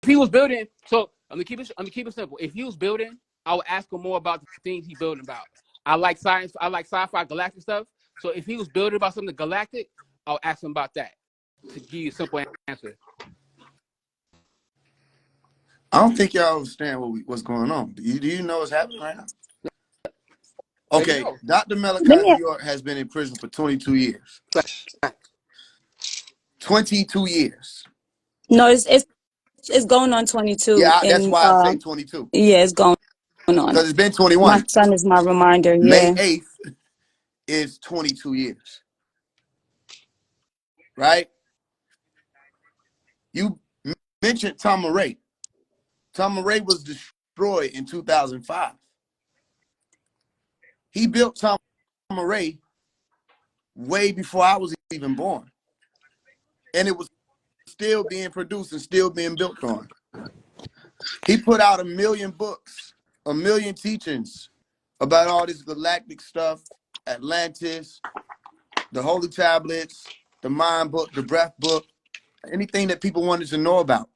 he was building, so I'm gonna keep it simple. If he was building, I would ask him more about the things he's building about. I like science, I like sci-fi, galactic stuff. So if he was building about something galactic, I'll ask him about that to give you a simple answer. I don't think y'all understand what's going on. Do you know what's happening right now? Okay, Dr. Malachi York has been in prison for 22 years. 22 years. No, it's going on 22. Yeah, that's why I say 22. Yeah, it's going on. Because it's been 21. My son is my reminder. May Yeah. 8th is 22 years. Right? You mentioned Tom Murray. Tom Murray was destroyed in 2005. He built Tom Murray way before I was even born. And it was still being produced and still being built on. He put out 1 million books, 1 million teachings about all this galactic stuff, Atlantis, the Holy Tablets, the Mind Book, the Breath Book, anything that people wanted to know about.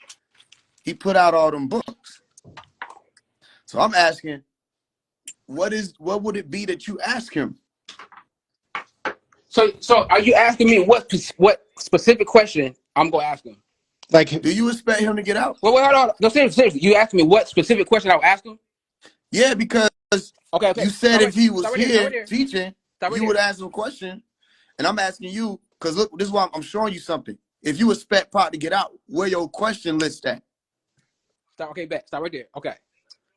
He put out all them books. So I'm asking, what would it be that you ask him? So are you asking me what specific question I'm gonna ask him? Like, do you expect him to get out? Wait, hold on. No, seriously. You asked me what specific question I'll ask him? Yeah, because okay. You said if he was here teaching, you would ask him a question. And I'm asking you, because look, this is why I'm showing you something. If you expect Pop to get out, where your question list at? Stop right there. Okay.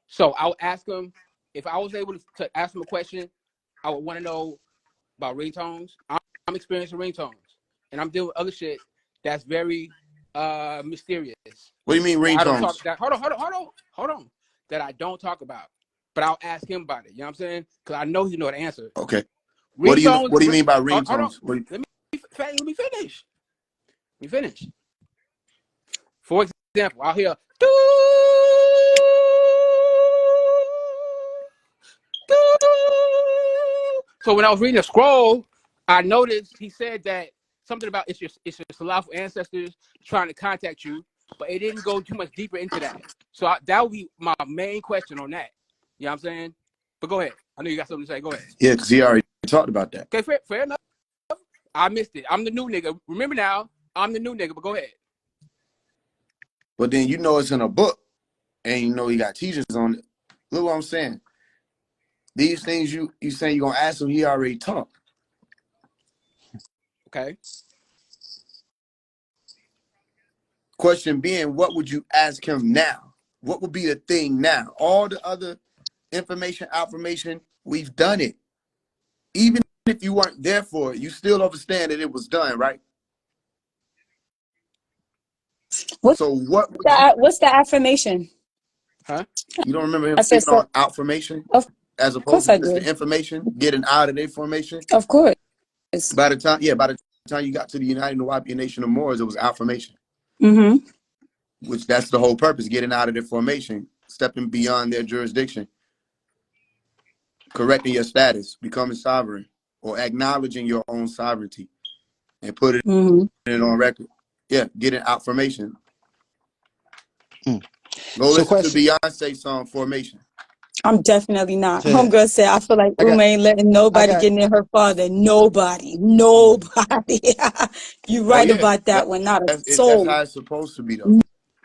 So I'll ask him, if I was able to ask him a question, I would want to know about ringtones. I'm experiencing ringtones. And I'm dealing with other shit that's very mysterious. What do you mean ringtones? Hold on. That I don't talk about. But I'll ask him about it. You know what I'm saying? Because I know he know the answer. Okay. What do you mean by ringtones? Let me finish. For example, I'll hear so when I was reading the scroll, I noticed he said that something about it's your Salafu ancestors trying to contact you, but it didn't go too much deeper into that. So that would be my main question on that. You know what I'm saying? But go ahead. I know you got something to say. Go ahead. Yeah, because he already talked about that. Okay, fair enough. I missed it. I'm the new nigga. Remember now, I'm the new nigga, but go ahead. But then you know it's in a book, and you know he got teachings on it. Look what I'm saying. These things you saying you're going to ask him, he already taught. Okay. Question being, what would you ask him now? What would be the thing now? All the other information, affirmation, we've done it. Even if you weren't there for it, you still understand that it was done, right? What's the affirmation? Huh? You don't remember him speaking on affirmation? As opposed to just the information, getting out of their formation? Of course. By the time you got to the United Nawapian Nation of Moors, it was affirmation. Mm-hmm. Which that's the whole purpose, getting out of their formation, stepping beyond their jurisdiction, correcting your status, becoming sovereign, or acknowledging your own sovereignty and put it on record. Yeah, getting affirmation. Go listen to Beyonce's song Formation. I'm definitely not. Homegirl said, I feel like Uma ain't letting nobody get near her father. Nobody. You right about that one. Not a soul. That's how it's supposed to be, though.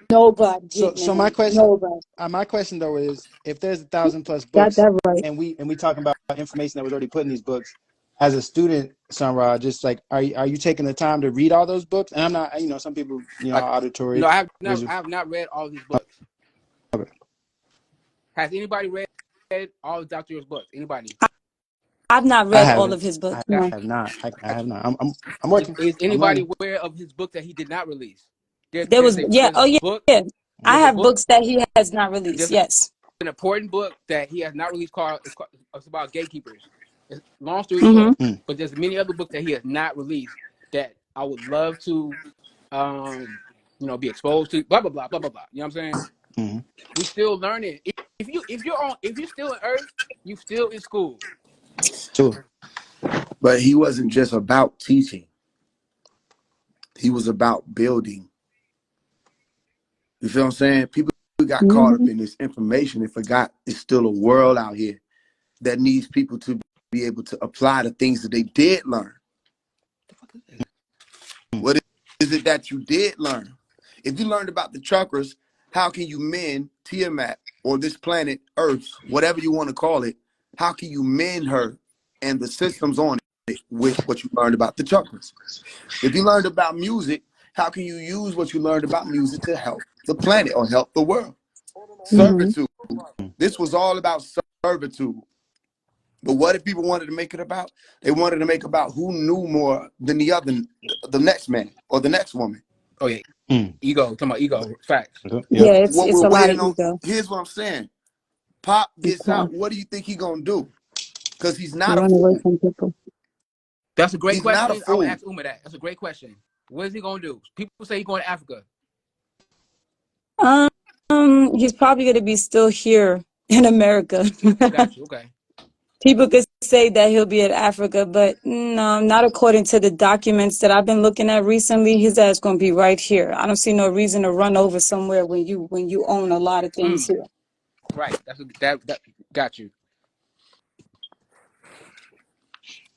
Nobody. So my question though is, if there's 1,000+ books, and we talking about information that was already put in these books, as a student, Sunra, just like, are you taking the time to read all those books? And I'm not, some people, auditory. No, I have not read all these books. Okay. Has anybody read all of Dr. York's books? Anybody? I've not read all of his books. I have not. I have not. I'm working. Is anybody aware of his book that he did not release? I have books that he has not released. Yes. An important book that he has not released it's about gatekeepers. It's long story short, but there's many other books that he has not released that I would love to, be exposed to. Blah blah blah blah blah blah. You know what I'm saying? We still learning. If you're still in Earth, you still in school. Sure. But he wasn't just about teaching. He was about building. You feel what I'm saying? People got caught up Mm-hmm. in this information and forgot it's still a world out here that needs people to be able to apply the things that they did learn. What is it that you did learn? If you learned about the chakras, how can you mend Tiamat or this planet Earth, whatever you want to call it? How can you mend her and the systems on it with what you learned about the chakras? If you learned about music, how can you use what you learned about music to help the planet or help the world? Servitude. This was all about servitude. But what if people wanted to make it about? They wanted to make about who knew more than the next man or the next woman. Oh yeah, ego. Talking about ego. Facts. Yeah, What it's we're a lot of waiting on. ego. Here's what I'm saying. Pop gets out. What do you think he gonna do? Because he's not a Run away fool. from people. That's a great He's not a question. I would fool. ask Uma that. That's a great question. What is he gonna do? People say he's going to Africa. He's probably going to be still here in America. Got you. Okay. People could say that he'll be in Africa, but no, not according to the documents that I've been looking at recently. His ass going to be right here. I don't see no reason to run over somewhere when you own a lot of things here. Right. That got you.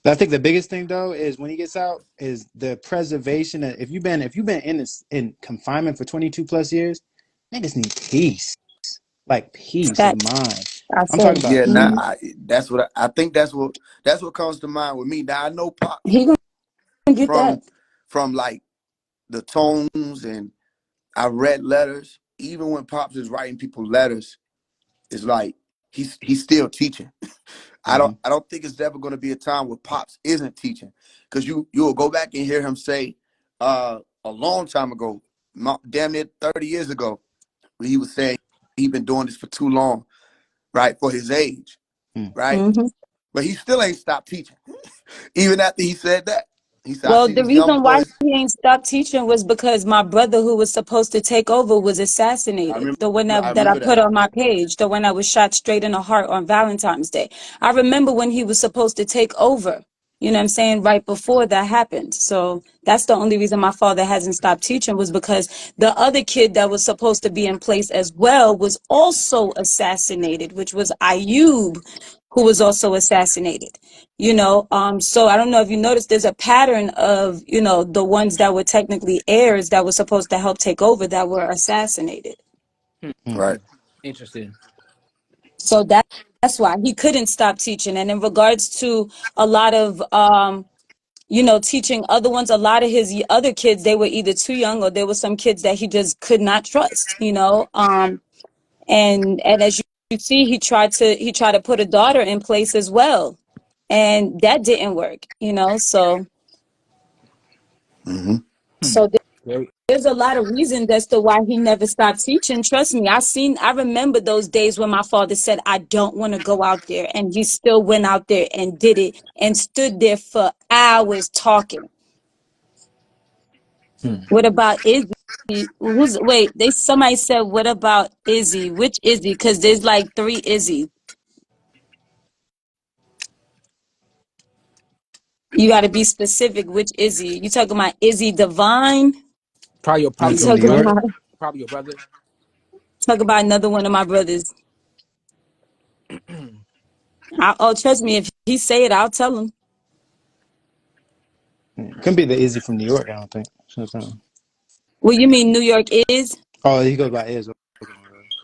I think the biggest thing though is when he gets out is the preservation. If you've been in confinement for 22 plus years, niggas need peace, like peace of mind. I'm talking about. Yeah, now that's what I think. That's what comes to mind with me. Now I know Pop He gonna get that from like the tones, and I read letters. Even when Pops is writing people letters, it's like he's still teaching. I don't think it's ever going to be a time where Pops isn't teaching, because you will go back and hear him say a long time ago, damn near 30 years ago, when he was saying he'd been doing this for too long, right, for his age, right? But he still ain't stopped teaching, even after he said that. He said, Well, I see the these young reason why boys. he ain't stopped teaching was because my brother who was supposed to take over was assassinated. The one that I remember put that. on my page, the one that was shot straight in the heart on Valentine's Day. I remember when he was supposed to take over, you know what I'm saying, right before that happened. So that's the only reason my father hasn't stopped teaching, was because the other kid that was supposed to be in place as well was also assassinated, which was Ayub, who was also assassinated. So I don't know if you noticed, there's a pattern of, the ones that were technically heirs that were supposed to help take over that were assassinated. Right. Interesting. So that's why he couldn't stop teaching. And in regards to a lot of, teaching other ones, a lot of his other kids, they were either too young or there were some kids that he just could not trust, and as you see, he tried to put a daughter in place as well. And that didn't work, so there's a lot of reasons as to why he never stopped teaching. Trust me, I remember those days when my father said, I don't want to go out there. And he still went out there and did it and stood there for hours talking. What about Izzy? Somebody said, what about Izzy? Which Izzy? Because there's like 3 Izzy. You got to be specific. Which Izzy? You talking about Izzy Divine? Probably your brother. Probably your brother. Talk about another one of my brothers. Trust me, if he say it, I'll tell him. Couldn't be the Izzy from New York, I don't think. Well, you mean New York is? Oh, he goes by Iz.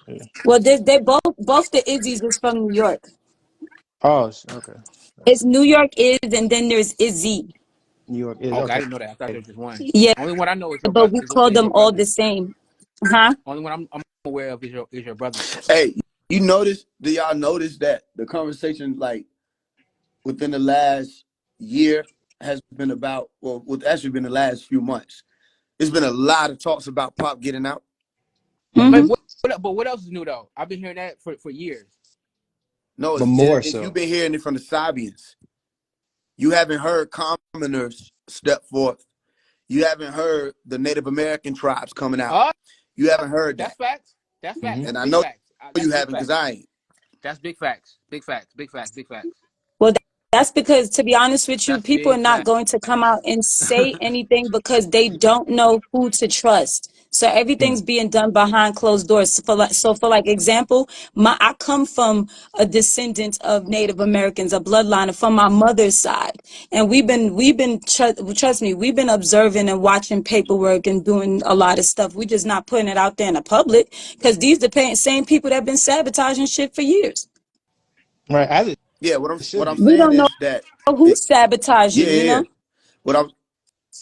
Yeah. Well, they both the Izzy's is from New York. Oh, okay. It's New York is, and then there's Izzy. New York is. Okay, I Okay. didn't know that. I thought there was just one. Yeah. Only one I know is your But brother. we call them all the same. Huh? Only one I'm aware of is your brother. Hey, do y'all notice that the conversation, like, within the last year has been about, actually been the last few months, there's been a lot of talks about Pop getting out. But what else is new though? I've been hearing that for years. No, but more so. you've been hearing it from the Sabians. You haven't heard commoners step forth. You haven't heard the Native American tribes coming out. You haven't heard that. That's facts. And I know you haven't, because I ain't. That's big facts. Big facts. Well, that's because, to be honest with you, people are not going to come out and say anything because they don't know who to trust. So everything's being done behind closed doors. So for like example, I come from a descendant of Native Americans, a bloodline from my mother's side, and trust me, we've been observing and watching paperwork and doing a lot of stuff. We're just not putting it out there in the public because these the same people that have been sabotaging shit for years. Right. As it Yeah, should be. saying is that Who's sabotaging, you know?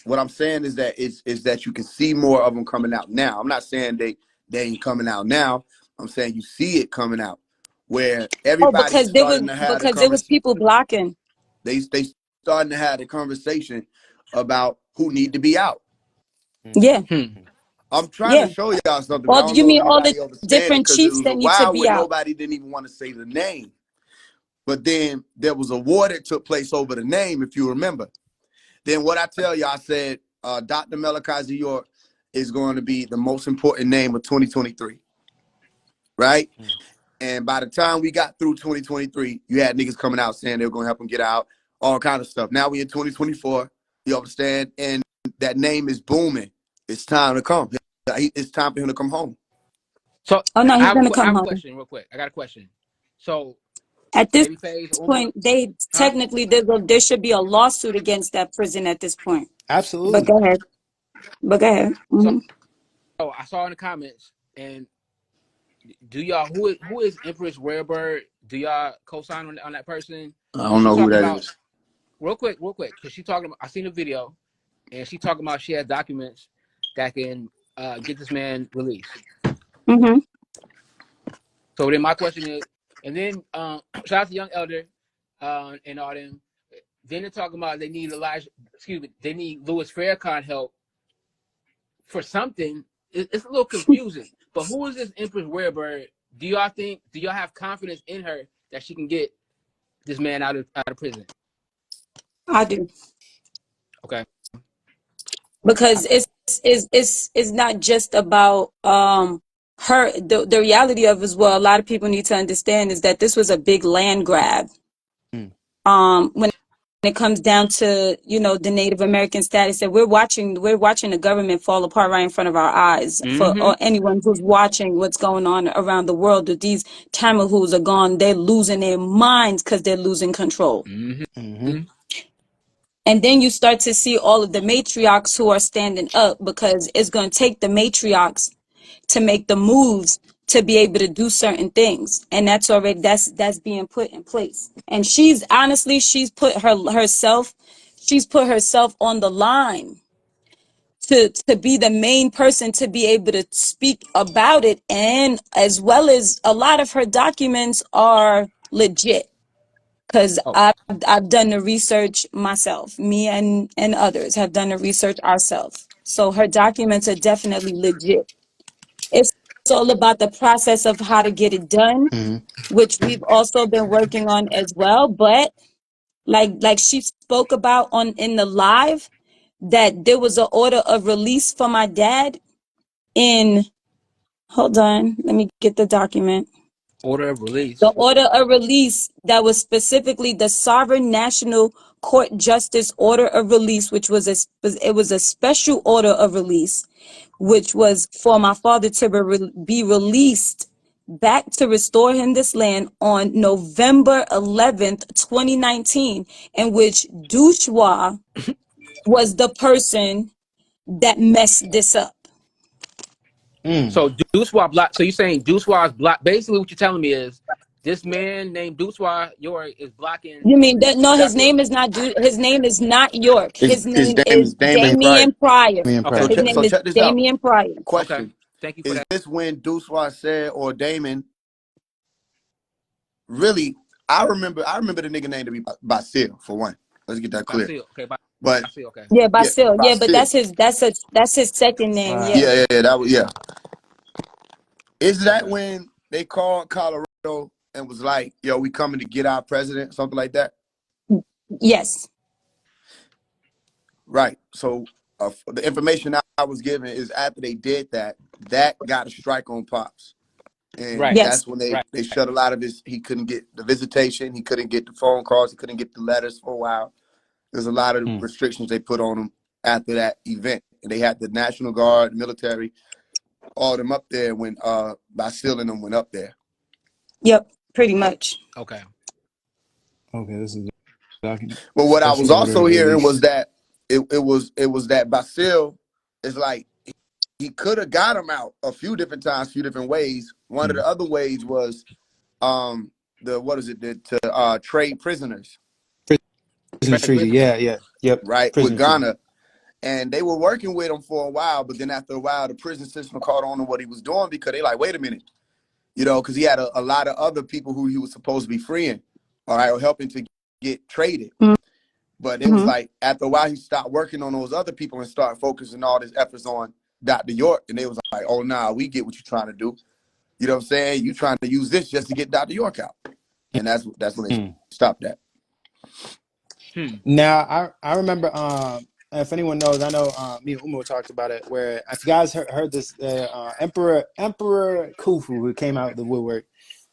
What I'm saying is that is that you can see more of them coming out now. I'm not saying they ain't coming out now. I'm saying you see it coming out where everybody's starting to have the there was conversation. people blocking. They starting to have the conversation about who need to be out. Yeah. I'm trying to show y'all something. I don't You know mean if all the anybody understand it different because it chiefs was that a need to while be where out? nobody didn't even want to say the name. But then there was a war that took place over the name, if you remember. Then what I tell you, I said, Dr. Malachi York is going to be the most important name of 2023, right? And by the time we got through 2023, you had niggas coming out saying they were going to help him get out, all kind of stuff. Now we in 2024, you understand? And that name is booming. It's time to come. It's time for him to come home. So he's going to I come have a home. question real quick. I got a question. So at this point, technically there should be a lawsuit against that prison at this point. Absolutely. But go ahead. Mm-hmm. So I saw in the comments, and do y'all who is Empress Rarebird? Do y'all co-sign on that person? I don't know who that is. Real quick, because she talking about. I seen a video, and she talking about she has documents that can get this man released. Mm-hmm. So then my question is, and then shout out to Young Elder and all them. Then they're talking about they need they need Louis Farrakhan help for something. It's a little confusing. But who is this Empress Rarebird? Do y'all have confidence in her that she can get this man out of prison? I do. Okay. Because it's not just about her. The reality of it is, well, a lot of people need to understand is that this was a big land grab. When it comes down to, you know, the Native American status, that we're watching the government fall apart right in front of our eyes. For anyone who's watching what's going on around the world, that these Tamahus are gone, they're losing their minds because they're losing control. And then you start to see all of the matriarchs who are standing up, because it's going to take the matriarchs to make the moves to be able to do certain things. And that's being put in place. And she's put herself on the line to be the main person to be able to speak about it. And as well as a lot of her documents are legit. Because I've done the research myself. Me and others have done the research ourselves. So her documents are definitely legit. It's all about the process of how to get it done, which we've also been working on as well. But like she spoke about in the live, that there was an order of release for my dad hold on, let me get the document. Order of release. The order of release that was specifically the Sovereign National Court Justice Order of Release, which was a special order of release, which was for my father to be released back to restore him this land on November 11th, 2019, in which Douchois was the person that messed this up. So Douchois block. So you're saying Douchois block? Basically, what you're telling me is this man named Douchois York is blocking. You mean that? No, his name is not York. His name is Damian Pryor. Okay. His name is check this Damian Pryor. Question. Okay. Thank you for that. Is this when Douchois said, or Damon? Really, I remember the nigga name to be Basil, for one. Let's get that clear. Basil. Okay. But Basil. Okay. Yeah, Basil. Yeah, but Basil. that's his second name. Yeah. Yeah. That was Is that when they called Colorado and was like, "Yo, we coming to get our president," something like that? Yes. Right. So the information I was given is after they did that got a strike on Pops. And that's when they shut a lot of his. He couldn't get the visitation. He couldn't get the phone calls. He couldn't get the letters for a while. There's a lot of restrictions they put on him after that event. And they had the National Guard, military, all them up there when Basile and them went up there. Yep, pretty much. Okay. Okay, this is a document. But what I was also hearing was that it was that Basile is like he could have got him out a few different times, few different ways. One of the other ways was to trade prisoners. Prison treaty, yep. Right, prison with Ghana. And they were working with him for a while, but then after a while, the prison system caught on to what he was doing because they like, wait a minute, because he had a lot of other people who he was supposed to be freeing, all right, or helping to get traded. But it was like after a while, he stopped working on those other people and started focusing all his efforts on Dr. York. And they was like, oh, nah, we get what you're trying to do. You know what I'm saying? You trying to use this just to get Dr. York out. And that's when they stopped that. Now, I remember, if anyone knows, I know me and Umo talked about it, where if you guys heard this, Emperor Khufu, who came out of the woodwork.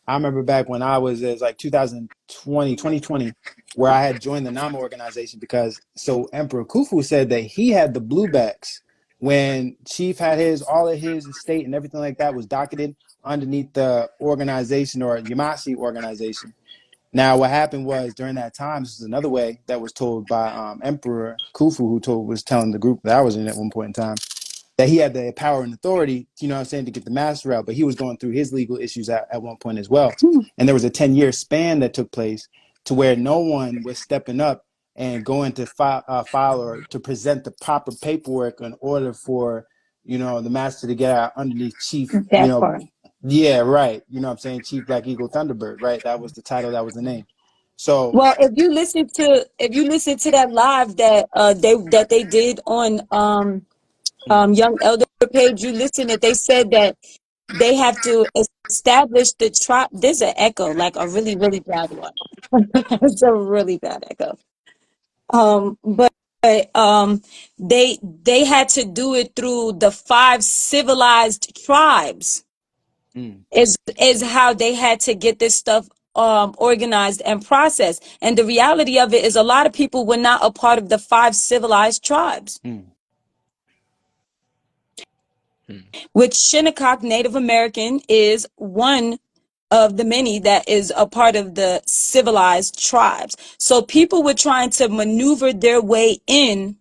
I remember back when I was, it was like 2020, where I had joined the Nama organization because, so Emperor Khufu said that he had the bluebacks when Chief had all of his estate and everything like that was docketed underneath the organization or Yamasi organization. Now, what happened was during that time, this is another way that was told by Emperor Khufu, who was telling the group that I was in at one point in time, that he had the power and authority, you know what I'm saying, to get the master out, but he was going through his legal issues at one point as well. And there was a 10-year span that took place to where no one was stepping up and going to file or to present the proper paperwork in order for, the master to get out underneath Chief, Part. Yeah, right. You know what I'm saying? Chief Black Eagle Thunderbird, right? That was the title, that was the name. So well, if you listen to that live that they did on Young Elder page, you listen that they said that they have to establish the tribe. There's an echo, like a really, really bad one. It's a really bad echo. But they had to do it through the 5 civilized tribes. Is how they had to get this stuff organized and processed. And the reality of it is a lot of people were not a part of the 5 civilized tribes. Which Shinnecock Native American is one of the many that is a part of the civilized tribes. So people were trying to maneuver their way in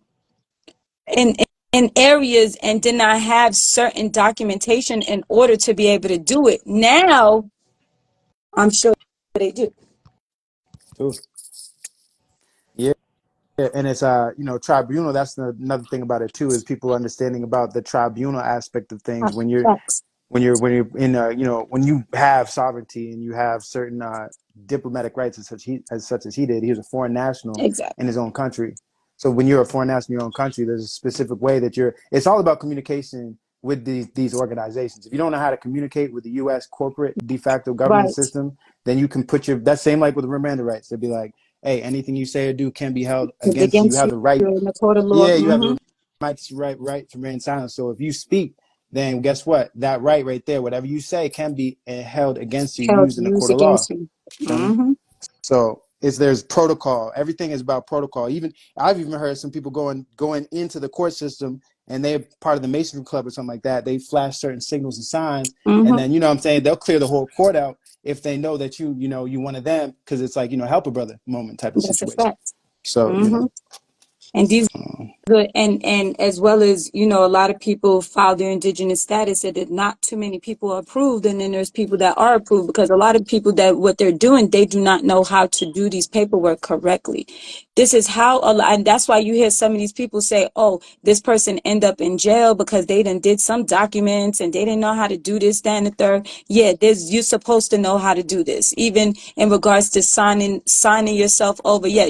areas and did not have certain documentation in order to be able to do it. Now, I'm sure they do. Cool. Yeah, and it's tribunal. That's another thing about it too, is people understanding about the tribunal aspect of things when you're in when you have sovereignty and you have certain diplomatic rights as such as he did. He was a foreign national in his own country. So when you're a foreign national in your own country, there's a specific way that it's all about communication with these organizations. If you don't know how to communicate with the U.S. corporate de facto government system, then you can put that same like with the Miranda rights. They'd be like, hey, anything you say or do can be held against you. You have the right. You have the right to remain silent. So if you speak, then guess what? That right there, whatever you say can be held against you, used in the court of law. So there's protocol. Everything is about protocol. I've even heard some people going into the court system and they're part of the Masonry Club or something like that. They flash certain signals and signs, and then what I'm saying, they'll clear the whole court out if they know that you one of them, because it's like help a brother moment type of situation. So and these good and as well as a lot of people file their indigenous status that not too many people are approved, and then there's people that are approved, because a lot of people that what they're doing, they do not know how to do these paperwork correctly. This is how and that's why you hear some of these people say, oh, this person end up in jail because they did some documents and they didn't know how to do this, that, and the third. Yeah, you're supposed to know how to do this, even in regards to signing yourself over. Yeah,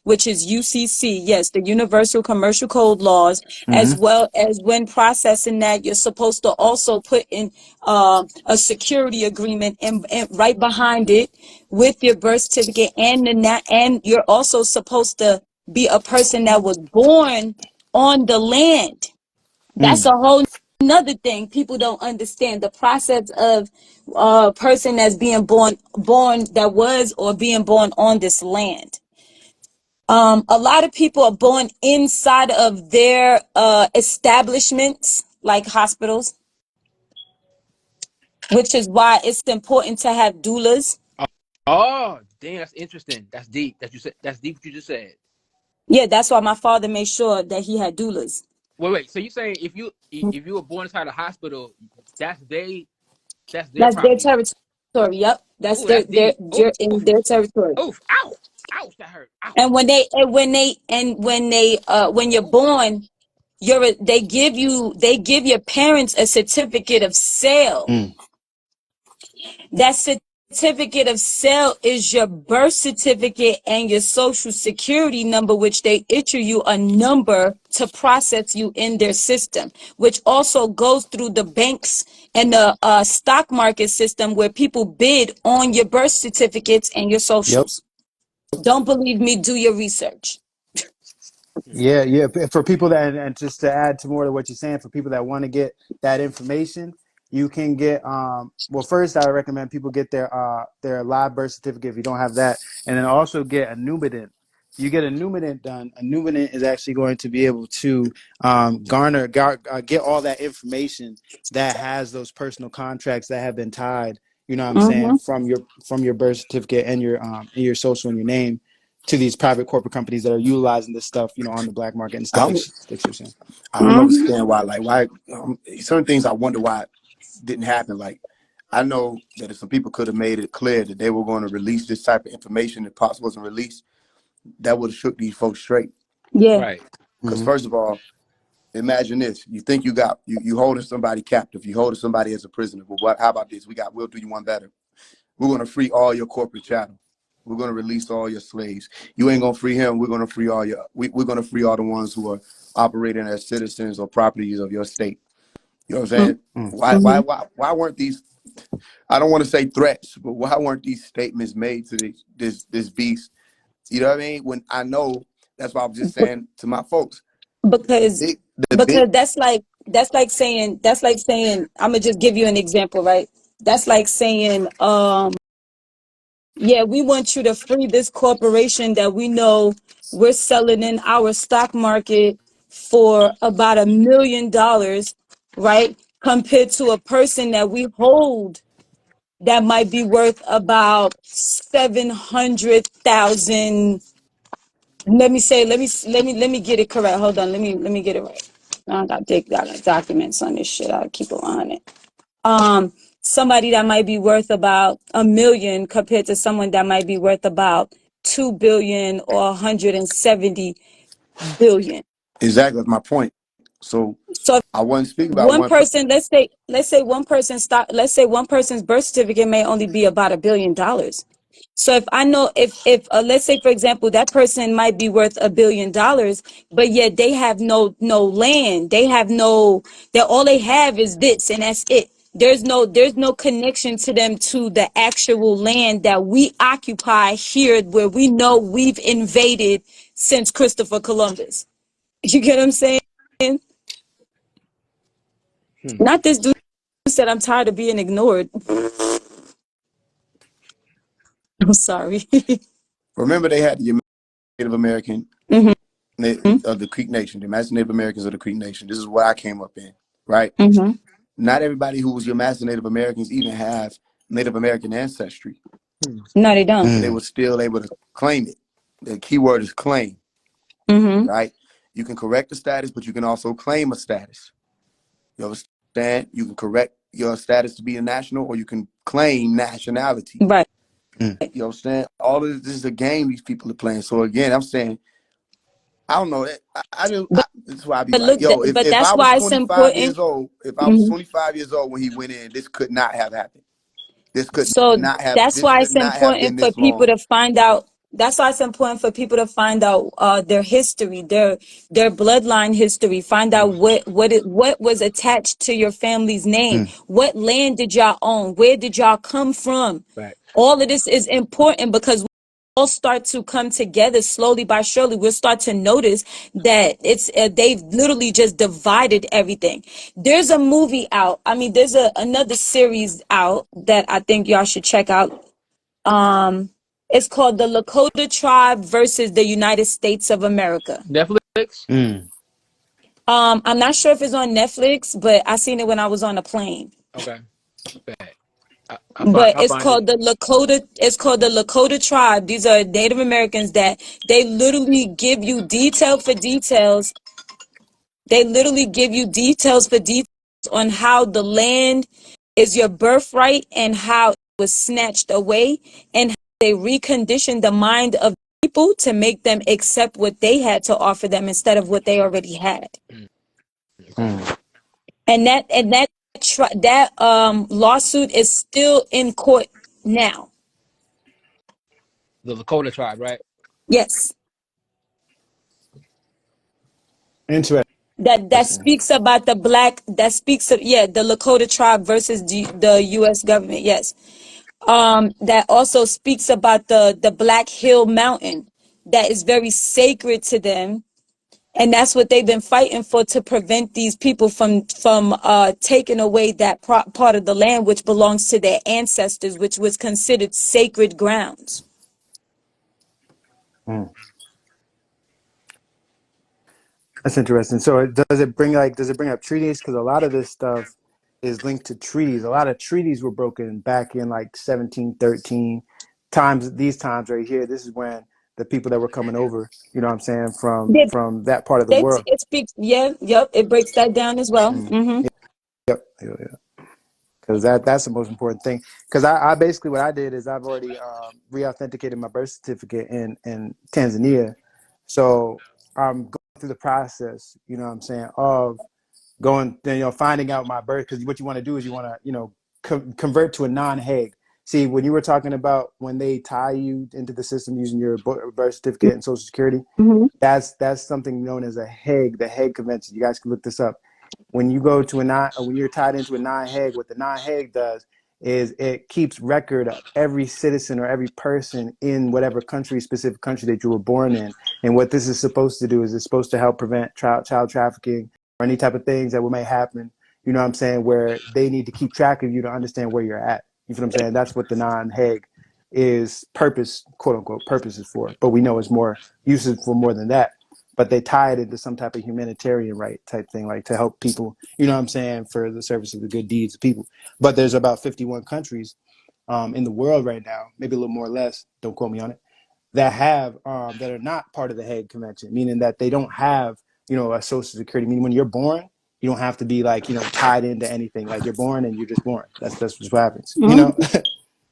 which is UCC. Yes, the Universal Commercial Code laws, as well as when processing that, you're supposed to also put in a security agreement and right behind it with your birth certificate, and you're also supposed to be a person that was born on the land. That's a whole another thing people don't understand, the process of a person that's being born that was or being born on this land. A lot of people are born inside of their establishments, like hospitals. which is why it's important to have doulas. Oh, damn, that's interesting. That's deep. That you said. That's deep. What you just said. Yeah, that's why my father made sure that he had doulas. Wait. So you saying if you were born inside a hospital, that's their That's their property. territory. Yep, that's Oh, that's deep. Oh, they're in their territory. oof, ow, ouch, that hurt. Ouch. And when you're born, they give your parents a certificate of sale. That certificate of sale is your birth certificate and your social security number, which they issue you a number to process you in their system, which also goes through the banks and the stock market system where people bid on your birth certificates and your socials. Don't believe me? Do your research. Yeah. For people that, and just to add to more to what you're saying, for people that want to get that information, you can get. Well, first, I recommend people get their live birth certificate if you don't have that, and then also get a numinant. You get a numinant done. A numinant is actually going to be able to get all that information that has those personal contracts that have been tied. You know what I'm saying, from your birth certificate and your social and your name to these private corporate companies that are utilizing this stuff, on the black market and stuff. I don't understand why certain things I wonder why didn't happen. Like, I know that if some people could have made it clear that they were going to release this type of information that Pops wasn't released, that would have shook these folks straight. Yeah. Right. Because first of all, imagine this. You think you holding somebody captive. You holding somebody as a prisoner. But how about this? We'll do you one better. We're going to free all your corporate chattel. We're going to release all your slaves. You ain't going to free him. We're going to free we're going to free all the ones who are operating as citizens or properties of your state. You know what I'm saying? Why weren't these, I don't want to say threats, but why weren't these statements made to this beast? You know what I mean? When I know, that's why I was just saying to my folks. Because that's like saying, I'm gonna just give you an example, right? That's like saying, yeah, we want you to free this corporation that we know we're selling in our stock market for about $1 million, right? Compared to a person that we hold that might be worth about 700,000. Let me get it correct. Hold on. Let me get it right. I got documents on this shit. I'll keep it on it. Somebody that might be worth about $1 million compared to someone that might be worth about 2 billion or 170 billion. Exactly, that's my point. So I wasn't speaking about one person. Let's say one person's birth certificate may only be about $1 billion. So if I know if let's say, for example, that person might be worth $1 billion, but yet they have no land. They have all they have is this, and that's it. There's no connection to them to the actual land that we occupy here, where we know we've invaded since Christopher Columbus. You get what I'm saying? Not this dude said, I'm tired of being ignored. I'm sorry. Remember, they had the Native American of the Creek Nation, the Master Native Americans of the Creek Nation. This is what I came up in, right? Not everybody who was your Master Native Americans even have Native American ancestry. No, they don't. But they were still able to claim it. The key word is claim, right? You can correct the status, but you can also claim a status. You understand? You can correct your status to be a national, or you can claim nationality. Right. You understand? All of this is a game these people are playing. So again, I'm saying, I don't know. This is why I be like, yo, if I was 25 years old, if I was 25 years old when he went in, this could not have happened. This could not have. That's why it's important for people to find out. That's why it's important for people to find out their history, their bloodline history. Find out what was attached to your family's name. What land did y'all own? Where did y'all come from? Right. All of this is important because all start to come together slowly by surely. We'll start to notice that it's they've literally just divided everything. There's a movie out. I mean, there's another series out that I think y'all should check out. It's called The Lakota Tribe versus the United States of America. Netflix? I'm not sure if it's on Netflix, but I seen it when I was on a plane. Okay. Bad. But I'll find it. It's called the Lakota tribe. These are Native Americans that they literally give you detail for details. They literally give you details for details on how the land is your birthright and how it was snatched away, and how they reconditioned the mind of people to make them accept what they had to offer them instead of what they already had. Mm. And that lawsuit is still in court now. The Lakota tribe, right? Yes. Interesting. That speaks about the the Lakota tribe versus the US government. Yes. That also speaks about the Black Hill Mountain that is very sacred to them. And that's what they've been fighting for, to prevent these people from taking away that part of the land which belongs to their ancestors, which was considered sacred grounds. Mm. That's interesting. So does it bring up treaties? Because a lot of this stuff is linked to treaties. A lot of treaties were broken back in like 1713 times. These times right here, this is when the people that were coming over, you know what I'm saying, from that part of the world. It speaks, it breaks that down as well. Mm-hmm. Yep. Because that's the most important thing. Because I basically, what I did is I've already re-authenticated my birth certificate in Tanzania. So I'm going through the process, you know what I'm saying, of finding out my birth. Because what you want to do is you want to, convert to a non-Hague. See, when you were talking about when they tie you into the system using your birth certificate and social security, Mm-hmm. that's something known as a Hague, the Hague Convention. You guys can look this up. When you go to when you're tied into a non-Hague, what the non-Hague does is it keeps record of every citizen or every person in whatever specific country that you were born in. And what this is supposed to do is it's supposed to help prevent child trafficking or any type of things that may happen, you know what I'm saying, where they need to keep track of you to understand where you're at. You feel what I'm saying? That's what the non-Hague is quote unquote purposes for. But we know it's more uses for more than that. But they tie it into some type of humanitarian right type thing, like to help people, you know what I'm saying, for the service of the good deeds of people. But there's about 51 countries in the world right now, maybe a little more or less, don't quote me on it, that have that are not part of the Hague Convention, meaning that they don't have, a social security. Meaning when you're born, you don't have to be like, tied into anything. Like you're born and you're just born. That's what happens, Mm-hmm.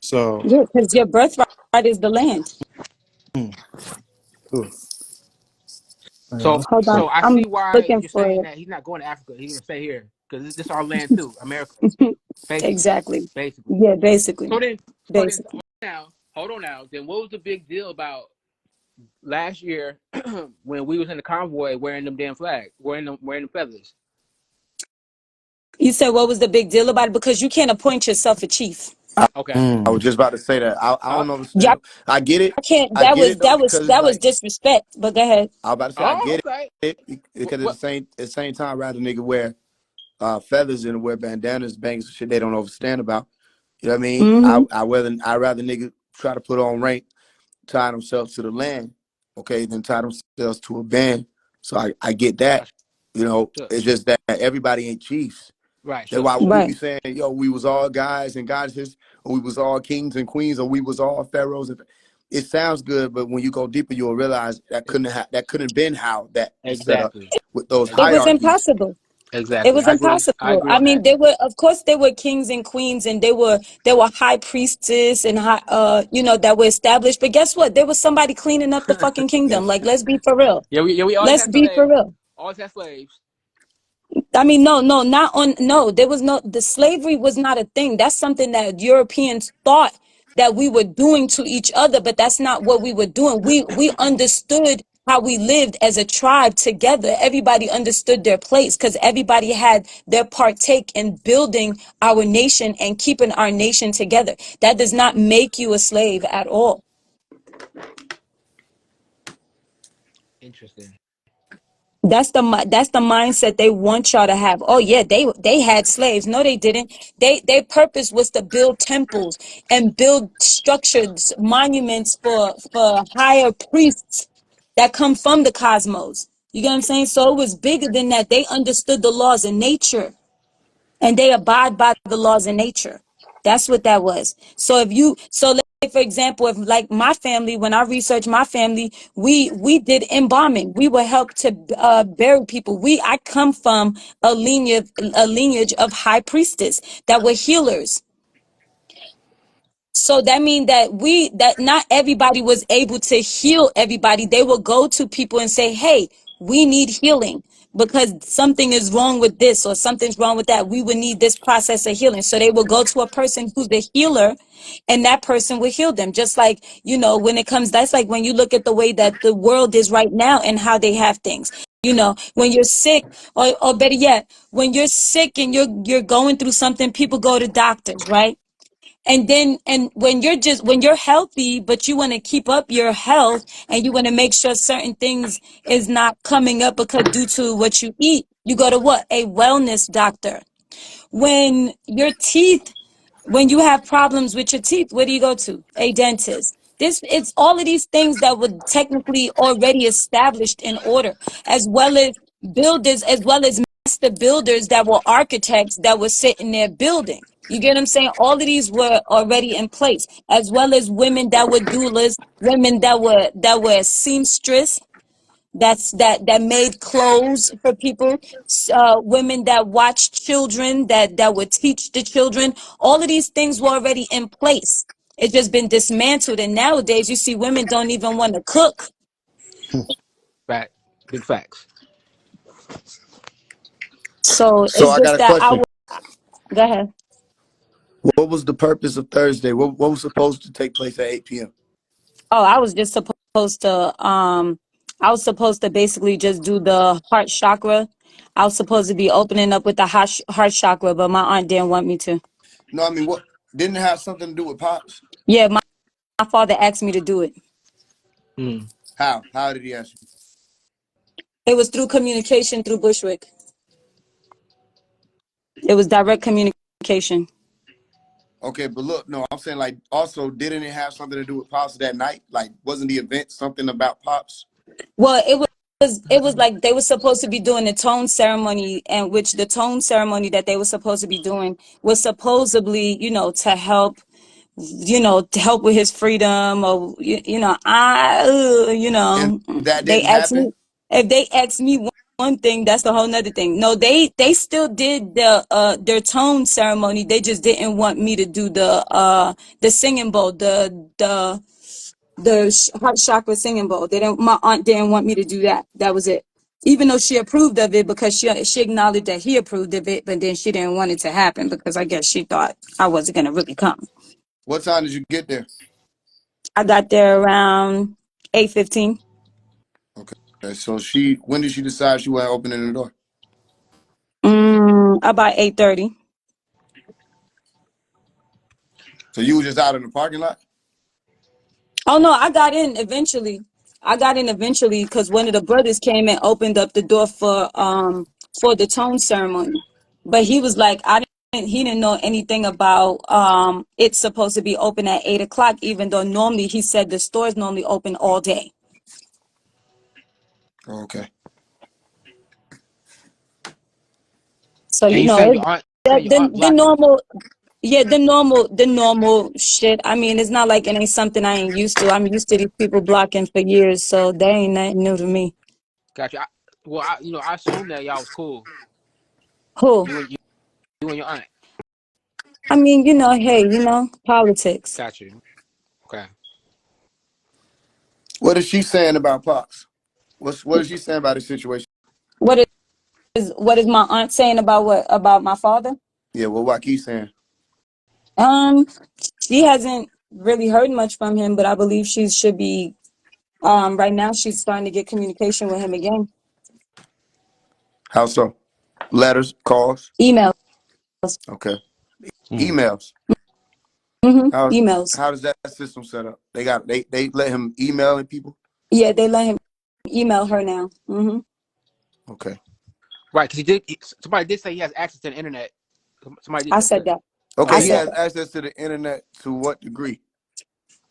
So Yeah, because your birthright is the land. Cool. So Hold on, I I'm see why looking you're for saying it. that he's not going to Africa. He's gonna stay here because this is our land too, America. Basically, Exactly. basically. Yeah, basically. So then, hold on now. Then what was the big deal about last year when we was in the convoy wearing them damn flags, wearing them feathers? You said what was the big deal about it? Because you can't appoint yourself a chief. Okay. I was just about to say that. I don't Y'all understand. I get it. can't. I get it though, because it's That was like disrespect. But go ahead. I was about to say I Oh, get okay. it because at the same time, rather nigga wear feathers and wear bandanas, bangs, shit they don't understand about. You know what I mean? Mm-hmm. I rather nigga try to put on rank, tie themselves to the land, okay, than tie themselves to a band. So I get that. Sure. It's just that everybody ain't chiefs. Right. That's Sure. why when we Right. be saying, yo, we was all guys and goddesses, or we was all kings and queens, or we was all pharaohs. It sounds good, but when you go deeper, you'll realize that couldn't been how that was set up Exactly. with those It was hierarchies. impossible. It Exactly. was I impossible. agree I on mean, that. of course, they were kings and queens, and they were high priestess and that were established. But guess what? There was somebody cleaning up the fucking kingdom. Like, let's be for real. We always Let's had be for slaves. real. Always had slaves. I mean, there was the slavery was not a thing. That's something that Europeans thought that we were doing to each other, but that's not what we were doing. We understood how we lived as a tribe together. Everybody understood their place because everybody had their partake in building our nation and keeping our nation together. That does not make you a slave at all. Interesting. That's the mindset they want y'all to have. Oh yeah, they had slaves. No, they didn't. Their purpose was to build temples and build structures, monuments for higher priests that come from the cosmos. You get what I'm saying? So it was bigger than that. They understood the laws of nature and they abide by the laws of nature. That's what that was. So let's say, for example, if like my family, when I researched my family, we did embalming. We would help to bury people. I come from a lineage of high priestess that were healers. So that means that not everybody was able to heal everybody. They will go to people and say, hey, we need healing because something is wrong with this or something's wrong with that. We would need this process of healing. So they will go to a person who's the healer and that person will heal them. Just like, when it comes, that's like when you look at the way that the world is right now and how they have things. When you're sick or better yet, when you're sick and you're going through something, people go to doctors, right? And when you're healthy, but you want to keep up your health and you want to make sure certain things is not coming up because due to what you eat, you go to what? A wellness doctor. When you have problems with your teeth, where do you go to? A dentist. It's all of these things that were technically already established in order, as well as builders, as well as master builders that were architects that were sitting there building. You get what I'm saying? All of these were already in place, as well as women that were doulas, women that were seamstress, that made clothes for people, women that watched children, that would teach the children. All of these things were already in place. It's just been dismantled, and nowadays you see women don't even want to cook. Fact, big facts. So it's So I got just a that question. go ahead. What was the purpose of Thursday? What was supposed to take place at 8 p.m.? Oh, I was supposed to basically just do the heart chakra. I was supposed to be opening up with the heart chakra, but my aunt didn't want me to. No, I mean, what didn't it have something to do with Pops? Yeah, my father asked me to do it. How? How did he ask you? It was through communication through Bushwick. It was direct communication. Okay, but look, no, I'm saying like also didn't it have something to do with Pops that night? Like wasn't the event something about Pops? Well, it was like they were supposed to be doing the tone ceremony, and which the tone ceremony that they were supposed to be doing was supposedly, to help, to help with his freedom, or And that they didn't asked happen? me if they asked me one thing, that's a whole nother thing. No, they still did their tone ceremony. They just didn't want me to do the singing bowl, the heart chakra singing bowl. My aunt didn't want me to do that. That was it. Even though she approved of it because she acknowledged that he approved of it, but then she didn't want it to happen because I guess she thought I wasn't gonna really come. What time did you get there? I got there around 8:15. Okay. So when did she decide she wasn't opening the door? About 8:30. So you were just out in the parking lot? Oh no, I got in eventually. Because one of the brothers came and opened up the door for the tone ceremony. But he was like, he didn't know anything about it's supposed to be open at 8 o'clock, even though normally he said the stores normally open all day. Okay. So And you saying your aunt, the blocked you? normal. Yeah, the normal shit. I mean, it's not like it ain't something I ain't used to. I'm used to these people blocking for years, so that ain't nothing new to me. Gotcha. I assume that y'all was cool. Who? You and your aunt. I mean, hey, politics. Got you. Okay. What is she saying about Pops? What is she saying about the situation? What is my aunt saying about what about my father? Yeah, what Waukee saying? Um, she hasn't really heard much from him, but I believe she should be. Right now she's starting to get communication with him again. How so? Letters, calls? Emails. Okay. Emails. Emails. How does that system set up? They let him email people? Yeah, they let him email her now. Okay. Right, because somebody did say he has access to the internet. Somebody did I say said that. that. Okay, I he said has that. access to the internet to what degree?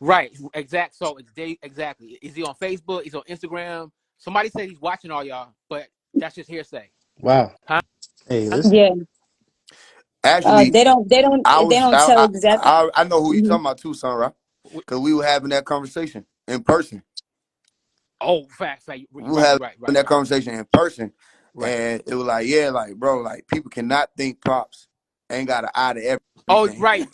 Right, exact. So exactly. Is he on Facebook? He's on Instagram. Somebody said he's watching all y'all, but that's just hearsay. Wow. Huh? Hey, listen. Yeah. Actually, They don't tell exactly. I know who you talking about too, Sunra, because we were having that conversation in person. Oh, fact. We were having that conversation in person, and it was like, yeah, like bro, like people cannot think Pops ain't got an eye to everything. Oh, right.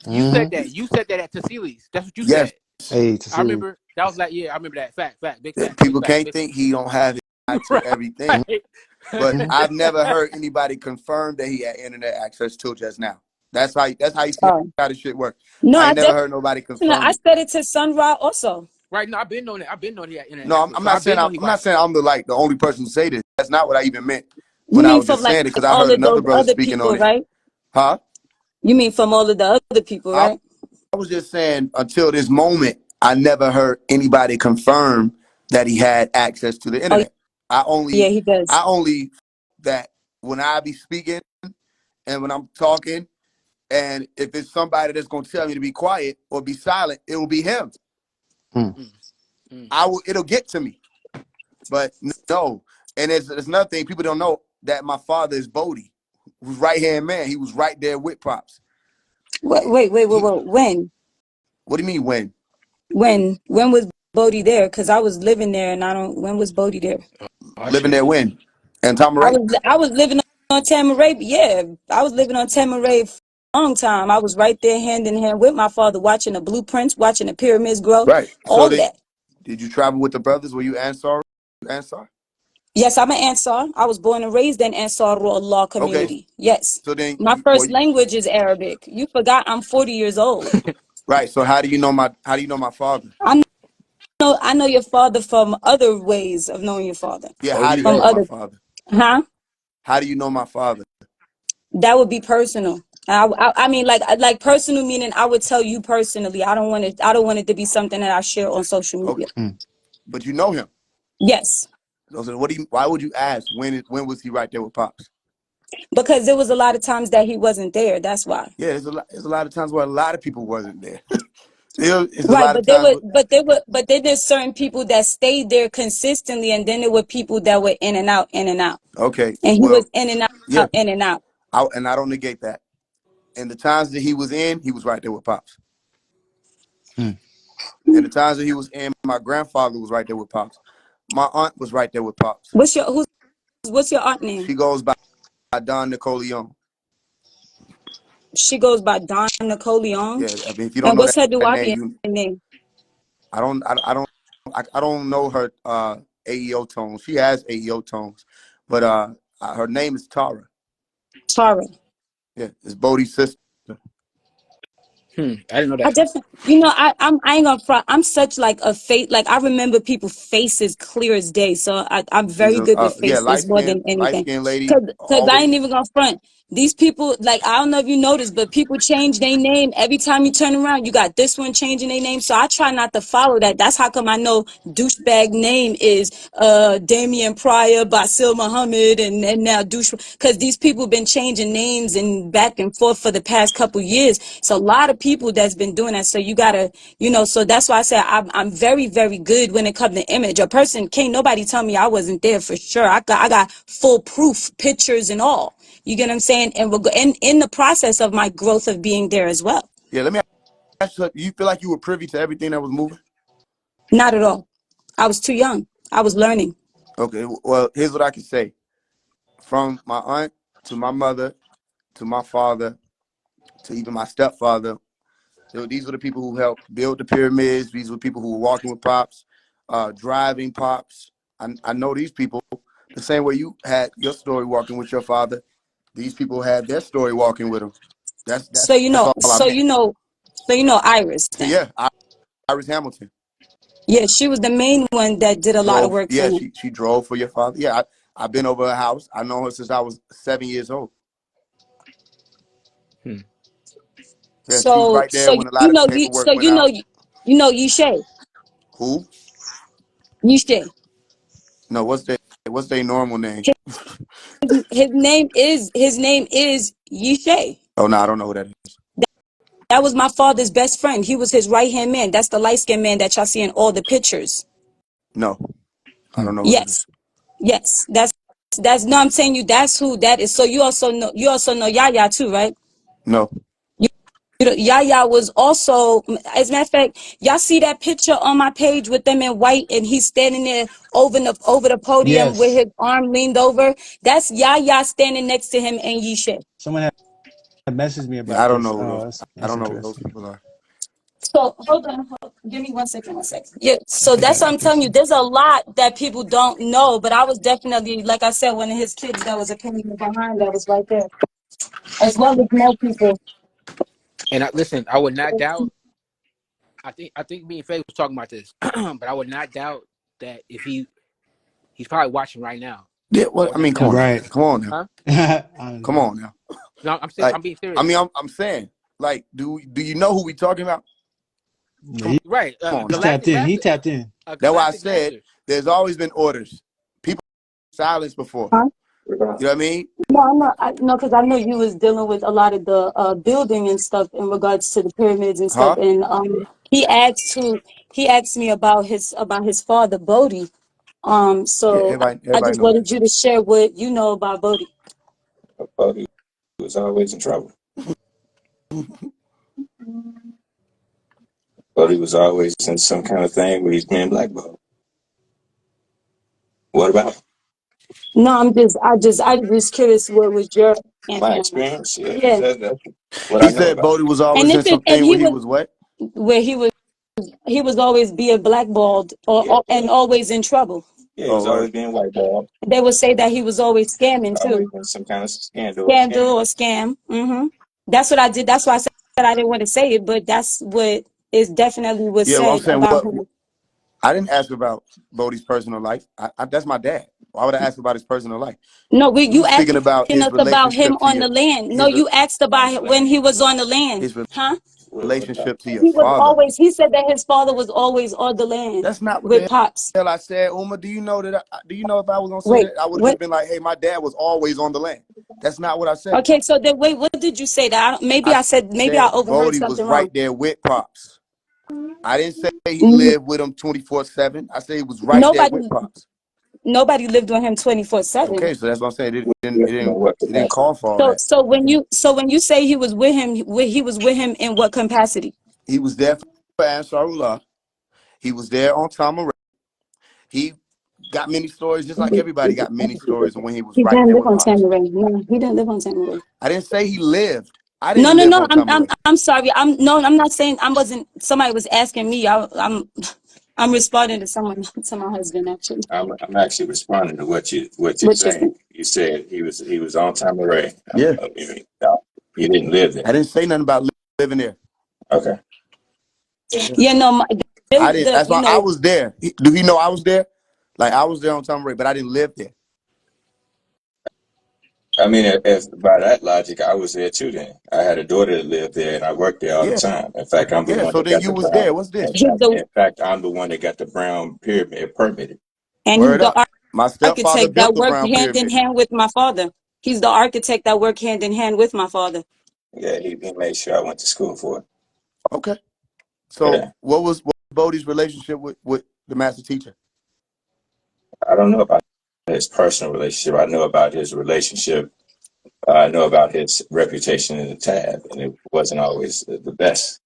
You said that. You said that at Tassili's. That's what you said. Hey, I remember. That was like, yeah, I remember that. Fact. Big fact. People big fact, can't think he don't have it to everything. But I've never heard anybody confirm that he had internet access till just now. That's how you see how this shit work. No, I ain't never heard nobody confirm. I said it to Sun Ra also. Right. No, I've been knowing that. I've been knowing he had internet. No, I'm not saying I'm the only person to say this. That's not what I even meant when You I mean was from just saying it, because I heard another brother speaking on it. Right? Huh? You mean from all of the other people, right? I was just saying until this moment, I never heard anybody confirm that he had access to the internet. He does. I only that when I be speaking and when I'm talking, and if it's somebody that's gonna tell me to be quiet or be silent, it will be him. It'll get to me. But no, and there's another thing people don't know, that my father is Bodie, who's right hand man. He was right there with Pops. Wait. When? What do you mean when? When was Bodie there? Because I was living there, and when was Bodie there? Living there when? And Tamaray? I was living on Tamaray. Yeah, I was living on Tamaray for a long time. I was right there hand in hand with my father, watching the blueprints, watching the pyramids grow. Right. All that. Did you travel with the brothers? Were you Ansar? Yes, I'm an Ansar. I was born and raised in Ansar Allah community. Okay. Yes. So then my first language is Arabic. You forgot I'm 40 years old. Right. So how do you know my father? I know your father from other ways of knowing your father. Yeah, how do you know my father? Huh? How do you know my father? That would be personal. I mean, like personal meaning I would tell you personally. I don't want it to be something that I share on social media. Okay. But you know him? Yes. So why would you ask when was he right there with Pops? Because there was a lot of times that he wasn't there. That's why. Yeah, there's a lot of times where a lot of people wasn't there. Right, but then there's certain people that stayed there consistently, and then there were people that were in and out. Okay. And he was in and out, in and out. And I don't negate that. And the times that he was in, he was right there with Pops. And the times that he was in, my grandfather was right there with Pops. My aunt was right there with Pops. What's your aunt name? She goes by Don Nicoleon. She goes by Don Nicoleon. Yeah, I mean, if you don't know what's her name? I don't know her AEO tones. She has AEO tones, but her name is Tara. Tara. Yeah, it's Bodie's sister. I didn't know that. I definitely, I ain't gonna front. I'm such like a face. Like I remember people's faces clear as day. So I'm very good with faces more than anything. Light-skinned lady. Because I ain't even gonna front. These people, like, I don't know if you noticed, but people change their name every time you turn around. You got this one changing their name. So I try not to follow that. That's how come I know douchebag name is Damian Pryor, Basil Muhammad, and now douche. Because these people been changing names and back and forth for the past couple years. It's a lot of people that's been doing that. So you gotta, so that's why I say I'm very, very good when it comes to image. A person can't nobody tell me I wasn't there for sure. I got full proof, pictures and all. You get what I'm saying? And we're in the process of my growth of being there as well. Yeah, let me ask you, you feel like you were privy to everything that was moving? Not at all. I was too young. I was learning. Okay, well, here's what I can say. From my aunt to my mother to my father to even my stepfather, these were the people who helped build the pyramids. These were people who were walking with Pops, driving Pops. I know these people the same way you had your story walking with your father. These people had their story walking with him. That's so you know Iris. Then. Yeah, Iris Hamilton. Yeah, she was the main one that did a lot of work. Yeah, she drove for your father. Yeah, I've been over her house. I know her since I was 7 years old. Yeah, so she's right there when a lot of paperwork went out. You know Yishay. Who? Yishay. No, what's their normal name? His name is Yishay. Oh no, I don't know who that is. That was my father's best friend. He was his right-hand man. That's the light-skinned man that y'all see in all the pictures. No, I don't know. Yes, that's no, I'm saying you, that's who that is. So you also know Yaya too, right? No. Yaya was also, as a matter of fact, y'all see that picture on my page with them in white, and he's standing there over the podium with Yes. his arm leaned over. That's Yaya standing next to him and Yishe. Someone had messaged me Yeah, about I don't this. know who those. That's I don't know who those interesting. people are. So hold on, give me 1 second. Yeah, so that's what I'm telling you. There's a lot that people don't know, but I was definitely, like I said, one of his kids that was a opinion behind that was right there, as well as more people. And listen, I would not doubt. I think me and Faye was talking about this, but I would not doubt that if he's probably watching right now. Yeah, what? I mean, come on, Right. come on now, huh? come on now. No, I'm Like, I'm being serious. I mean, I'm saying, like, do you know who we talking about? Yeah, Right, Come on he's now. tapped in. He Master, tapped in. a That's why I galactic said master. there's always been orders. People silence before. Huh? You know what I mean? No, because I know you was dealing with a lot of the building and stuff in regards to the pyramids and stuff, Huh? and he asked me about his father Bodie. Yeah, So I everybody just know that. wanted you to share what you know about Bodie. Bodie was always in trouble. Bodie was always in some kind of thing where he's being blackballed. What about him? No, I just curious what was your My answer on that. experience? Yeah, Yeah, that's what I He know said about Bodie was and always in if something he where he was was what? where he was always being blackballed him. Yeah, and always in trouble. yeah, he Oh, was always being whiteballed, They would say that he was always scamming always too, in some kind of scandal or scandal scam. or scam. That's what I did. That's why I said I didn't want to say it, but that's what is definitely was yeah. Well, I'm said saying about what him. I didn't ask about Bodie's personal life. That's my dad. Why would I ask about his personal life? No, We you were speaking about asking his us about him relationship to on the land. No, his you asked about him when he was on the land, his huh? What about relationship to your He was father. always. He said that his father was always on the land That's not what with the pops. hell I said. Uma, do you know that? Do you know if I was gonna say Wait, that, I would have what? just been like, "Hey, my dad was always on the land." That's not what I said. Okay, so then wait, what did you say? That maybe I I said maybe I said overheard Bodie was something right wrong. there with Pops. I didn't say he N- lived with him 24/7. I said he was right there Nobody, with Pops. nobody lived with him 24/7. Okay, so that's what I'm saying. what It didn't capacity? call for all that. So when you say he was with him, he was with him in what capacity? He was there for Ansarullah. He was there on Tamaray. He got many stories, just like everybody got many stories when he was He right didn't there live with on Pops. Tamaray. No, he didn't live on Tamaray. I didn't say he lived. I No, didn't no, live no. on Tamaray. I'm sorry. I'm not saying I wasn't. Somebody was asking me. I'm responding to someone to my husband actually. I'm actually responding to what you're What you saying. saying? You said he was on time array. Yeah. You didn't live I there. didn't say nothing about living there. Okay. Yeah, no. I didn't. That's You why I know, was there. Do he know I was there? Like, I was there on Tamaray, but I didn't live there. I mean, if by that logic, I was there too. Then I had a daughter that lived there, and I worked there all the Yeah. time. In fact, I'm the Yeah. one So that then got you the was there. brown. What's this? In fact, I'm the one that got the brown pyramid permitted. and he's Word the up. My stepfather architect that built the worked Brown hand in Pyramid. hand with my father. He's the architect that worked hand in hand with my father. Yeah, he made sure I went to school for it. Okay. So Yeah, what was Bodie's relationship with the master teacher? I don't know about his personal relationship. I know about his relationship. I know about his reputation in the tab, and it wasn't always the best.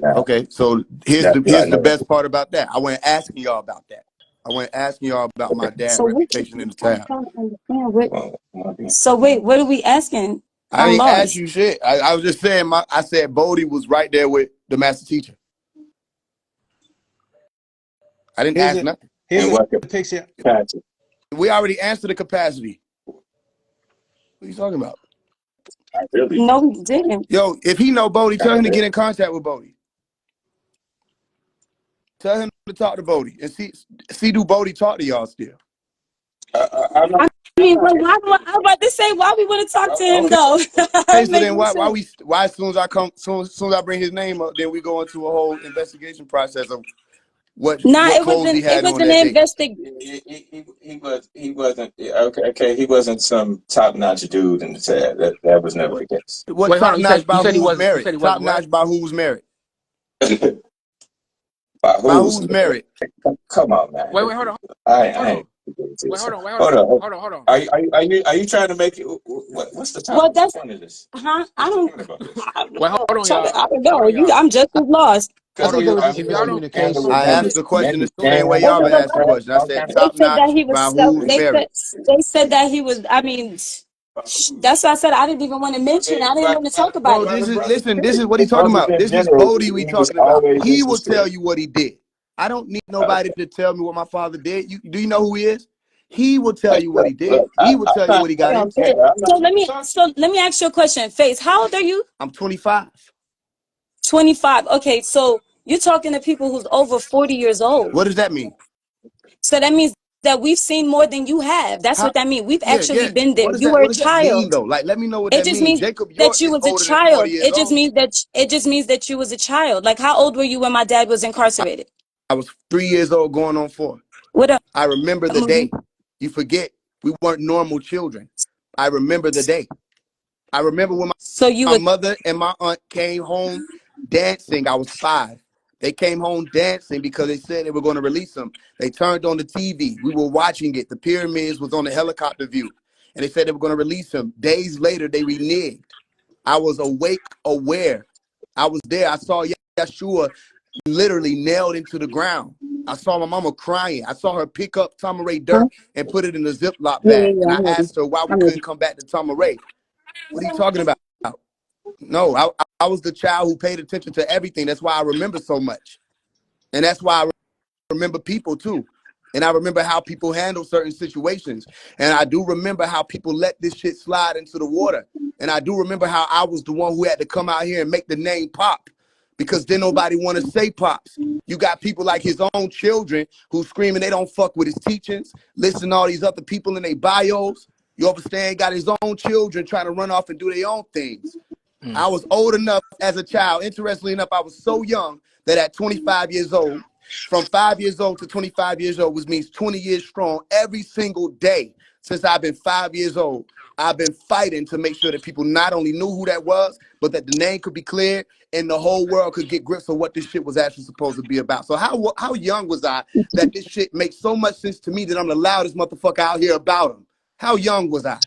Now, Okay. So here's that's what I the know. best part about that. I went asking y'all about that. I went asking y'all about my dad's So what? reputation in the I'm tab. trying to understand what. Well, So wait, what are we asking? I I'm didn't ask lost. you shit. I was just saying I said Bodie was right there with the master teacher. I didn't Here's ask a nothing. here's and a what picture. capacity? We already answered the capacity. What are you talking about? I really, No, we didn't. Yo, if he know Bodie, I tell him to did. get in contact with Bodie. Tell him to talk to Bodie and see do Bodie talk to y'all still. I'm not. I mean, well, I'm about to say why we want to talk to him Okay. though. Hey, so Make then no why sense. as soon as I bring his name up, then we go into a whole investigation process of Nah, what clothes he it had on wasn't that an day. He wasn't okay. He wasn't some top notch dude in the tab. That was never What the case. Wait, hold top on. notch You by said he who's wasn't. You married? said he Top wasn't what? notch by who's married? By By who's who's married? Come on, man. Wait, hold on. I Hold ain't on. Wait, hold on. Hold on. Are you trying to make it? What's the topic? Well, that's point of this? I don't. Wait, hold on, y'all. I don't know. I'm just as lost. I think it was just If y'all don't, miscommunication. I asked the question the same way y'all been asking questions. I said They top said that notch he by was. whose merit? They said that he was. I mean, that's why I said I didn't even want to mention. I didn't want to talk about Bro, it. this is what he talking about. This is Bodie we talking about. He will tell you what he did. I don't need nobody to tell me what my father did. Do you know who he is? He will tell you what he did. He will tell you what he got into. So let me ask you a question. Faise, how old are you? I'm 25. 25. Okay, so you're talking to people who's over 40 years old. What does that mean? So that means that we've seen more than you have. That's what that means. We've actually been there. You were What a does that mean child. though? Like, let me know what It that just means. means Jacob York that you is was a older than 40 child. years old. It just means that you was a child. Like, how old were you when my dad was incarcerated? I was 3 years old going on 4. What up? I remember the day. You forget, we weren't normal children. I remember the day. I remember when my mother and my aunt came home dancing. I was 5. They came home dancing because they said they were going to release him. They turned on the TV. We were watching it. The pyramids was on the helicopter view. And they said they were going to release him. Days later, they reneged. I was awake, aware. I was there. I saw Yeshua literally nailed into the ground. I saw my mama crying. I saw her pick up Tamaray dirt and put it in a Ziploc bag. And I asked her why we couldn't come back to Tamaray. What are you talking about? No, I was the child who paid attention to everything. That's why I remember so much. And that's why I remember people too. And I remember how people handle certain situations. And I do remember how people let this shit slide into the water. And I do remember how I was the one who had to come out here and make the name pop because then nobody want to say pops. You got people like his own children who screaming they don't fuck with his teachings, listen to all these other people in their bios. You understand? Got his own children trying to run off and do their own things. I was old enough as a child. Interestingly enough, I was so young that at 25 years old, from 5 years old to 25 years old, which means 20 years strong, every single day since I've been 5 years old, I've been fighting to make sure that people not only knew who that was, but that the name could be cleared and the whole world could get grips on what this shit was actually supposed to be about. So how young was I that this shit makes so much sense to me that I'm the loudest motherfucker out here about him? How young was I?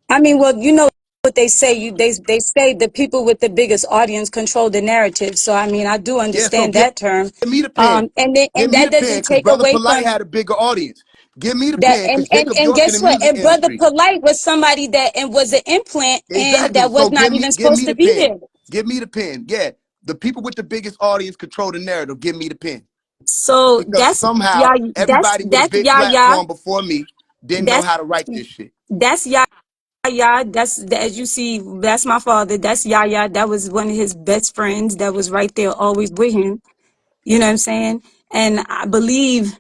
I mean, well, you know what they say. They say the people with the biggest audience control the narrative. So I mean, I do understand that term. Give me the pen. And Give me that the pen, doesn't because take Brother away Polite from had a bigger audience. Give me the that. pen, because Jacob And York in the guess what? music And Brother industry. Polite was somebody that and was an implant and Exactly. that was So not even supposed to the be pen. there. Give me the pen. Yeah. The people with the biggest audience control the narrative. Give me the pen. So Because somehow everybody with a big platform before me didn't know how to write this shit. That's Yaya. As you see, that's my father. That's Yaya. That was one of his best friends that was right there always with him. You know what I'm saying? And I believe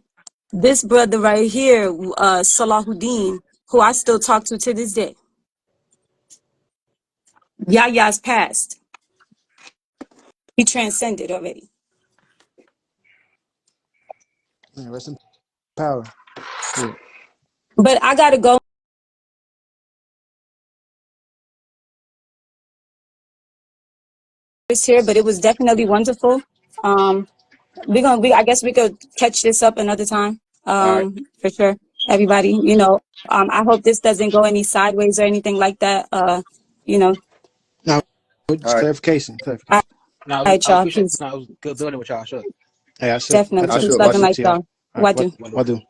this brother right here, Salahuddin, who I still talk to this day. Yaya's passed. He transcended already. Yeah, rest in power. Yeah. But I gotta go here, but it was definitely wonderful. I guess we could catch this up another time. All right. For sure. Everybody, I hope this doesn't go any sideways or anything like that. Now, just clarification. All right, I y'all. appreciate. Peace. No, it was good building with y'all. Sure. Hey, I should. Definitely. I Peace, should. love, and Watch it. light, y'all. All right, What do? what do?